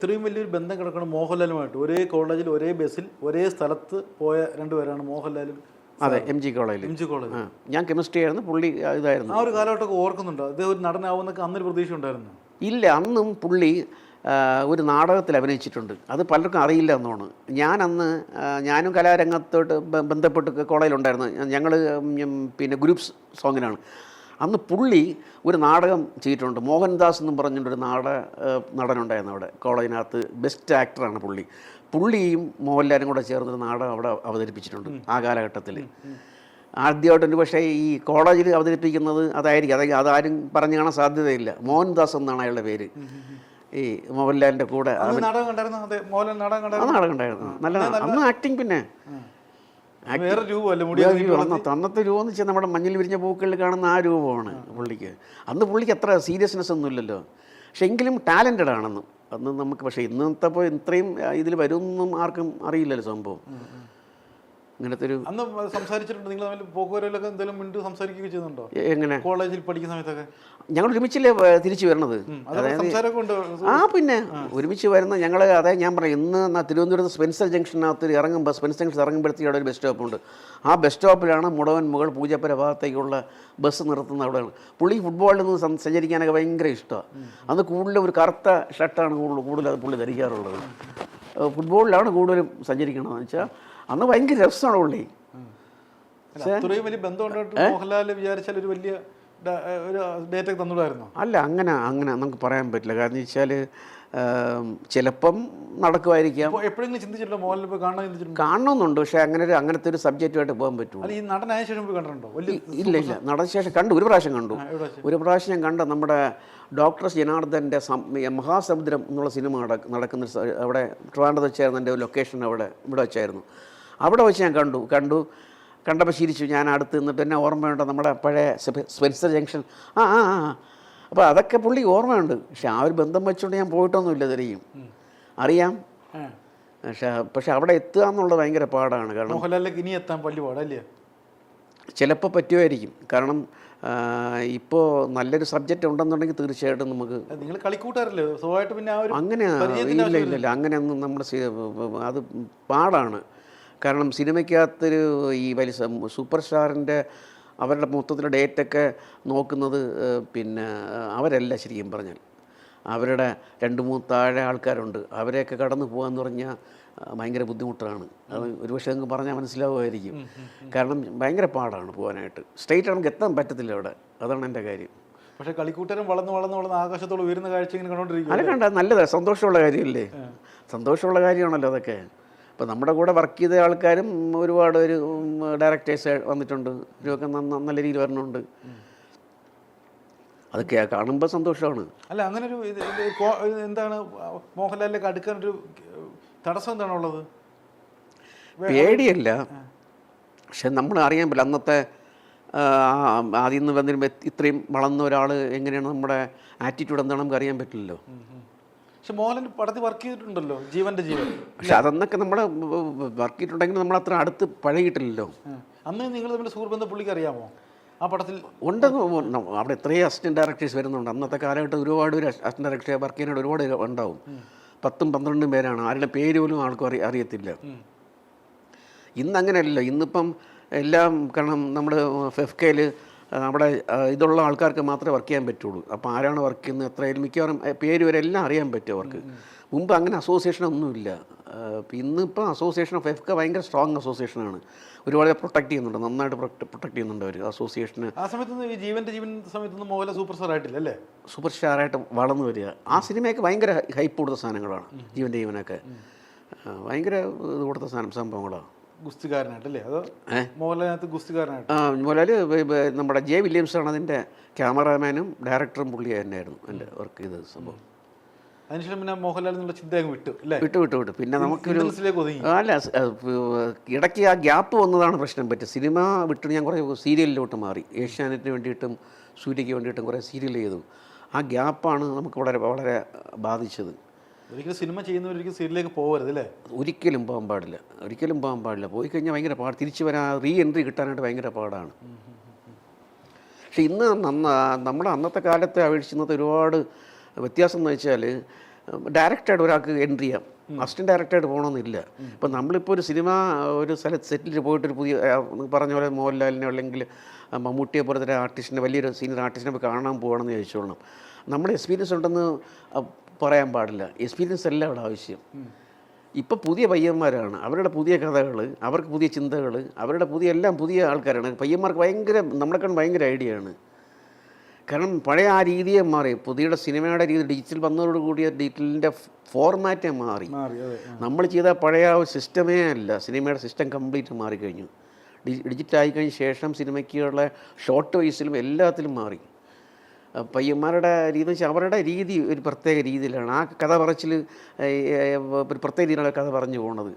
ഇത്രയും വലിയൊരു ബന്ധം കിടക്കണം മോഹൻലാലുമായിട്ട്. ഒരേ കോളേജിൽ ഒരേ ബസ്സിൽ ഒരേ സ്ഥലത്ത് പോയ രണ്ടുപേരാണ് മോഹൻലാലും. അതെ, എം ജി കോളേജിൽ. ഞാൻ കെമിസ്ട്രി ആയിരുന്നു, പുള്ളി ഇതായിരുന്നു. ആ ഒരു കാലഘട്ടമൊക്കെ ഓർക്കുന്നുണ്ടോ? അദ്ദേഹം ഒരു നടനാവുന്നൊക്കെ അന്നൊരു പ്രതീക്ഷ ഉണ്ടായിരുന്നു? ഇല്ല, അന്നും പുള്ളി ഒരു നാടകത്തിൽ അഭിനയിച്ചിട്ടുണ്ട്. അത് പലർക്കും അറിയില്ല എന്നാണ്. ഞാനും കലാരംഗത്തോട്ട് ബന്ധപ്പെട്ട് കോളേജിലുണ്ടായിരുന്നു. ഞങ്ങൾ പിന്നെ ഗ്രൂപ്പ് സോങ്ങിനാണ്. അന്ന് പുള്ളി ഒരു നാടകം ചെയ്തിട്ടുണ്ട്. മോഹൻദാസ് എന്നും പറഞ്ഞിട്ടൊരു നടനുണ്ടായിരുന്നു അവിടെ കോളേജിനകത്ത്. ബെസ്റ്റ് ആക്ടറാണ് പുള്ളി. പുള്ളിയും മോഹൻലാലും കൂടെ ചേർന്നൊരു നാടകം അവിടെ അവതരിപ്പിച്ചിട്ടുണ്ട് ആ കാലഘട്ടത്തിൽ. ആദ്യമായിട്ടൊരു പക്ഷേ ഈ കോളേജിൽ അവതരിപ്പിക്കുന്നത് അതായിരിക്കും. അതാരും പറഞ്ഞു കാണാൻ സാധ്യതയില്ല. മോഹൻദാസ് എന്നാണ് അയാളുടെ പേര്. ഈ മോഹൻലാലിൻ്റെ കൂടെ നാടകം ഉണ്ടായിരുന്നു. നല്ല അന്ന് ആക്ടിങ്. പിന്നെ അന്നത്തെ രൂപം എന്ന് വെച്ചാൽ നമ്മുടെ മഞ്ഞിൽ വിരിഞ്ഞ പൂക്കളിൽ കാണുന്ന ആ രൂപമാണ് പുള്ളിക്ക്. പുള്ളിക്ക് അത്ര സീരിയസ്നെസ് ഒന്നുമില്ലല്ലോ. പക്ഷെ എങ്കിലും ടാലൻറ്റഡ് ആണെന്ന് അന്ന് നമുക്ക്. പക്ഷേ ഇന്നത്തെ ഇത്രയും ഇതിൽ വരുമെന്നും ആർക്കും അറിയില്ലല്ലോ സംഭവം. ഇങ്ങനത്തെ ഒരു അന്ന് സംസാരിച്ചിട്ടുണ്ട്. നിങ്ങൾ തമ്മിൽ പോക്കുവരവിലൊക്കെ എന്തെങ്കിലും മിനിറ്റ് സംസാരിക്കുകയും ചെയ്യുന്നുണ്ടോ? എങ്ങനെ? കോളേജിൽ പഠിക്കുന്ന സമയത്തൊക്കെ ഞങ്ങൾ ഒരുമിച്ചല്ലേ തിരിച്ചു വരണത്. പിന്നെ ഒരുമിച്ച് വരുന്ന ഞങ്ങൾ. ഞാൻ പറയാം, ഇന്ന് തിരുവനന്തപുരത്ത് സ്പെൻസർ ജംഗ്ഷനകത്ത് സ്പെൻസർ ജംഗ്ഷൻ ഇറങ്ങുമ്പോഴത്തേക്ക് അവിടെ ഒരു ബസ് സ്റ്റോപ്പുണ്ട്. ആ ബസ് സ്റ്റോപ്പിലാണ് മുകൾ പൂജപ്പുര ഭാഗത്തേക്കുള്ള ബസ് നിർത്തുന്നത്. അവിടെയാണ്. പുള്ളി ഫുട്ബോളിൽ നിന്ന് സഞ്ചരിക്കാനൊക്കെ ഭയങ്കര ഇഷ്ടമാണ്. അന്ന് കൂടുതലും ഒരു കറുത്ത ഷർട്ടാണ് കൂടുതൽ പുള്ളി ധരിക്കാറുള്ളത്. ഫുട്ബോളിലാണ് കൂടുതലും സഞ്ചരിക്കണമെന്ന് വെച്ചാൽ. അന്ന് ഭയങ്കര രസമാണ് പുള്ളി. അത്രയും വലിയ ബന്ധമുണ്ടായിട്ട് മോഹൻലാൽ വിചാരിച്ചാൽ ഒരു വലിയ ഡേറ്റ് തന്നിടായിരുന്നു. അല്ല, അങ്ങനെ നമുക്ക് പറയാൻ പറ്റില്ല. കാരണം വെച്ചാൽ ചിലപ്പം നടക്കുമായിരിക്കാം. എപ്പോഴെങ്കിലും ചിന്തിച്ചിട്ടുണ്ടോ മോഹൻലാൽ പോയി കാണണമെന്നുണ്ട്? പക്ഷേ അങ്ങനത്തെ ഒരു സബ്ജക്റ്റുമായിട്ട് പോകാൻ പറ്റുമോ? ഈ നടനായ ശേഷം പോയി കണ്ടിട്ടുണ്ടോ? ഇല്ല. നടന്ന ശേഷം കണ്ടു. ഒരു പ്രാവശ്യം ഞാൻ കണ്ട നമ്മുടെ ഡോക്ടർ ജനാർദ്ദൻ്റെ മഹാസമുദ്രം എന്നുള്ള സിനിമ നടക്കുന്ന അവിടെ ട്രിവാൻഡ്രത്ത് വെച്ചായിരുന്നു. എൻ്റെ ലൊക്കേഷൻ ഇവിടെ വെച്ചായിരുന്നു. അവിടെ വെച്ച് ഞാൻ കണ്ടപ്പോൾ ചിരിച്ചു. ഞാൻ അടുത്ത് നിന്നിട്ട് എന്നെ ഓർമ്മയുണ്ട് നമ്മുടെ പഴയ സ്പെൻസർ ജംഗ്ഷൻ. അപ്പോൾ അതൊക്കെ പുള്ളി ഓർമ്മയുണ്ട്. പക്ഷെ ആ ഒരു ബന്ധം വെച്ചുകൊണ്ട് ഞാൻ പോയിട്ടൊന്നുമില്ല. ഇതുവരെയും അറിയാം. പക്ഷെ അവിടെ എത്തുക എന്നുള്ളത് ഭയങ്കര പാടാണ്. കാരണം മോഹൻലാലിലേക്ക് ഇനി എത്താൻ വലിയ പാടല്ലേ? ചിലപ്പോൾ പറ്റുമായിരിക്കും. കാരണം ഇപ്പോൾ നല്ലൊരു സബ്ജക്റ്റ് ഉണ്ടെന്നുണ്ടെങ്കിൽ തീർച്ചയായിട്ടും നമുക്ക്. നിങ്ങൾ കളിക്കൂട്ടാറല്ലേ സ്വഭാവമായിട്ട്? പിന്നെ അങ്ങനെ ഇല്ല. അങ്ങനെയൊന്നും നമ്മുടെ അത് പാടാണ്. കാരണം സിനിമയ്ക്കകത്തൊരു ഈ വലിയ സൂപ്പർ സ്റ്റാറിൻ്റെ അവരുടെ മൊത്തത്തിലെ ഡേറ്റൊക്കെ നോക്കുന്നത് പിന്നെ അവരല്ല. ശരിക്കും പറഞ്ഞാൽ അവരുടെ 2-3 താഴെ ആൾക്കാരുണ്ട്. അവരെയൊക്കെ കടന്നു പോകാമെന്ന് പറഞ്ഞാൽ ഭയങ്കര ബുദ്ധിമുട്ടാണ്. അത് ഒരുപക്ഷെ നിങ്ങൾക്ക് പറഞ്ഞാൽ മനസ്സിലാവുമായിരിക്കും. കാരണം ഭയങ്കര പാടാണ് പോകാനായിട്ട്. സ്ട്രെയിറ്റ് ആണെങ്കിൽ എത്താൻ പറ്റത്തില്ല അവിടെ. അതാണ് എൻ്റെ കാര്യം. പക്ഷേ കളിക്കൂട്ടരും വളർന്ന് ആകാശത്തോളം ഉയരുന്ന കാഴ്ച ഇങ്ങനെ കണ്ടോണ്ടിരിക്കും. അത് കണ്ട നല്ലതാണ്, സന്തോഷമുള്ള കാര്യമല്ലേ? സന്തോഷമുള്ള കാര്യമാണല്ലോ അതൊക്കെ. ഇപ്പോൾ നമ്മുടെ കൂടെ വർക്ക് ചെയ്ത ആൾക്കാരും ഒരുപാട് ഡയറക്ടേഴ്സ് വന്നിട്ടുണ്ട്. ഇവരൊക്കെ നല്ല രീതിയിൽ വരണുണ്ട്. അതൊക്കെ കാണുമ്പോൾ സന്തോഷമാണ്. അല്ല, അങ്ങനെ ഒരു എന്താണ് മോഹൻലാലിലേക്ക് അടുക്കാനൊരു തടസ്സം എന്താണുള്ളത്? പേടിയല്ല, പക്ഷെ നമ്മൾ അറിയാൻ പറ്റില്ല. അന്നത്തെ ആദ്യം നിന്ന് വന്നിരുമ്പോൾ ഇത്രയും വളർന്ന ഒരാൾ എങ്ങനെയാണ് നമ്മുടെ ആറ്റിറ്റ്യൂഡ് എന്താണെന്ന് നമുക്ക് അറിയാൻ പറ്റില്ലല്ലോ. പക്ഷെ മോഹൻലാൽ പടത്തിൽ വർക്ക് ചെയ്തിട്ടുണ്ടല്ലോ, ജീവൻ്റെ ജീവൻ. പക്ഷെ അതൊന്നൊക്കെ നമ്മൾ വർക്ക് ചെയ്തിട്ടുണ്ടെങ്കിൽ നമ്മൾ അത്ര അടുത്ത് പഴകിയിട്ടില്ലല്ലോ. അന്ന് നിങ്ങൾ തമ്മിൽ സുഹൃബന്ധം പുള്ളിക്ക് അറിയാമോ? ആ പടത്തിൽ ഉണ്ടെന്ന് അവിടെ എത്രയും അസിസ്റ്റൻറ്റ് ഡയറക്ടേഴ്സ് വരുന്നുണ്ട്. അന്നത്തെ കാലഘട്ടം ഒരുപാട് അസിസ്റ്റൻറ്റ് ഡയറക്ടർ വർക്ക് ചെയ്യാനായിട്ട് ഒരുപാട് ഉണ്ടാവും. 10-12 പേരാണ്. ആരുടെ പേര് പോലും ആൾക്കും അറിയത്തില്ല. ഇന്നങ്ങനെയല്ലോ. ഇന്നിപ്പം എല്ലാം. കാരണം നമ്മൾ ഫെഫ്കയിൽ നമ്മുടെ ഇതുള്ള ആൾക്കാർക്ക് മാത്രമേ വർക്ക് ചെയ്യാൻ പറ്റുള്ളൂ. അപ്പോൾ ആരാണ് വർക്ക് ചെയ്യുന്നത്, എത്രയായാലും മിക്കവാറും പേര് വരെ എല്ലാം അറിയാൻ പറ്റും അവർക്ക്. മുമ്പ് അങ്ങനെ അസോസിയേഷനൊന്നുമില്ല. ഇന്നിപ്പോൾ അസോസിയേഷൻ ഓഫ് ഫെഫ്ക ഭയങ്കര സ്ട്രോങ് അസോസിയേഷനാണ്. ഒരുപാട് പ്രൊട്ടക്ട് ചെയ്യുന്നുണ്ട്, നന്നായിട്ട് പ്രൊട്ടക്ട് ചെയ്യുന്നുണ്ട് അവർ അസോസിയേഷന്. ആ സമയത്തൊന്നും ഈ ജീവൻ സമയത്തൊന്നും മോഹൻലാൽ സൂപ്പർ സ്റ്റാർ ആയിട്ടില്ല അല്ലേ? സൂപ്പർ സ്റ്റാറായിട്ട് വളർന്നു വരിക. ആ സിനിമയൊക്കെ ഭയങ്കര ഹൈപ്പ് കൊടുത്ത സാധനങ്ങളാണ്. ജീവനൊക്കെ ഭയങ്കര ഇത് കൊടുത്ത സംഭവങ്ങളാണ്. ഗുസ്തികാരനായിട്ടല്ലേ? അതോ മോഹൻലാലിനകത്ത് ഗുസ്തികാരനായിട്ട്? മോഹൻലാൽ നമ്മുടെ ജെ വില്യംസാണ് അതിൻ്റെ ക്യാമറാമാനും ഡയറക്ടറും പുള്ളി തന്നെയായിരുന്നു എൻ്റെ വർക്ക് ചെയ്ത സംഭവം. അതിനുശേഷം പിന്നെ മോഹൻലാൽ എന്നുള്ള ചിന്ത വിട്ടു. പിന്നെ നമുക്കൊരു അല്ല, ഇടയ്ക്ക് ആ ഗ്യാപ്പ് വന്നതാണ് പ്രശ്നം പറ്റുക. സിനിമ വിട്ട് ഞാൻ കുറേ സീരിയലിലോട്ട് മാറി. ഏഷ്യാനെറ്റിന് വേണ്ടിയിട്ടും സൂര്യയ്ക്ക് വേണ്ടിയിട്ടും കുറേ സീരിയൽ ചെയ്തു. ആ ഗ്യാപ്പാണ് നമുക്ക് വളരെ ബാധിച്ചത്. ഒരിക്കലും സിനിമ ചെയ്യുന്നവരൊരിക്കലും സീരിയലിലേക്ക് പോകരുത് അല്ലേ? ഒരിക്കലും പോകാൻ പാടില്ല. പോയി കഴിഞ്ഞാൽ ഭയങ്കര പാട്. തിരിച്ചു വരാൻ റീ എൻട്രി കിട്ടാനായിട്ട് ഭയങ്കര പാടാണ്. പക്ഷെ ഇന്ന് നമ്മുടെ അന്നത്തെ കാലത്തെ അപേക്ഷിച്ച് ഇന്നത്തെ ഒരുപാട് വ്യത്യാസം എന്ന് വെച്ചാൽ ഡയറക്റ്റായിട്ട് ഒരാൾക്ക് എൻട്രി ചെയ്യാം, അസിസ്റ്റൻറ്റ് ഡയറക്റ്റായിട്ട് പോകണമെന്നില്ല. ഇപ്പം നമ്മളിപ്പോൾ ഒരു സിനിമ ഒരു സ്ഥലത്ത് സെറ്റിൽ പോയിട്ടൊരു പുതിയ പറഞ്ഞ പോലെ മോഹൻലാലിനെ അല്ലെങ്കിൽ മമ്മൂട്ടിയെ പോലത്തെ ഒരു ആർട്ടിസ്റ്റിനെ, വലിയൊരു സീനിയർ ആർട്ടിസ്റ്റിനെ പോയി കാണാൻ പോകണമെന്ന് ചോദിച്ചോളണം. നമ്മുടെ എക്സ്പീരിയൻസ് ഉണ്ടെന്ന് പറയാൻ പാടില്ല. എക്സ്പീരിയൻസ് അല്ല അവിടെ ആവശ്യം. ഇപ്പം പുതിയ പയ്യന്മാരാണ്, അവരുടെ പുതിയ കഥകൾ, അവർക്ക് പുതിയ ചിന്തകൾ, അവരുടെ എല്ലാം പുതിയ ആൾക്കാരാണ്. പയ്യന്മാർക്ക് നമ്മളെക്കാൾ ഭയങ്കര ഐഡിയ ആണ്. കാരണം പഴയ ആ രീതിയെ മാറി, പുതിയ സിനിമയുടെ രീതി ഡിജിറ്റൽ വന്നതോടുകൂടിയ ഡിജിറ്റലിൻ്റെ ഫോർമാറ്റേ മാറി. നമ്മൾ ചെയ്ത പഴയ ആ ഒരു സിസ്റ്റമേ അല്ല, സിനിമയുടെ സിസ്റ്റം കംപ്ലീറ്റ് മാറിക്കഴിഞ്ഞു. ഡിജിറ്റലായി കഴിഞ്ഞ ശേഷം സിനിമയ്ക്കുള്ള ഷോർട്ട് വൈസിലും എല്ലാത്തിലും മാറി. പയ്യന്മാരുടെ രീതി എന്ന് വെച്ചാൽ അവരുടെ രീതി ഒരു പ്രത്യേക രീതിയിലാണ്. ആ കഥ പറച്ചിൽ ഒരു പ്രത്യേക രീതിയിലാണ് കഥ പറഞ്ഞു പോകുന്നത്.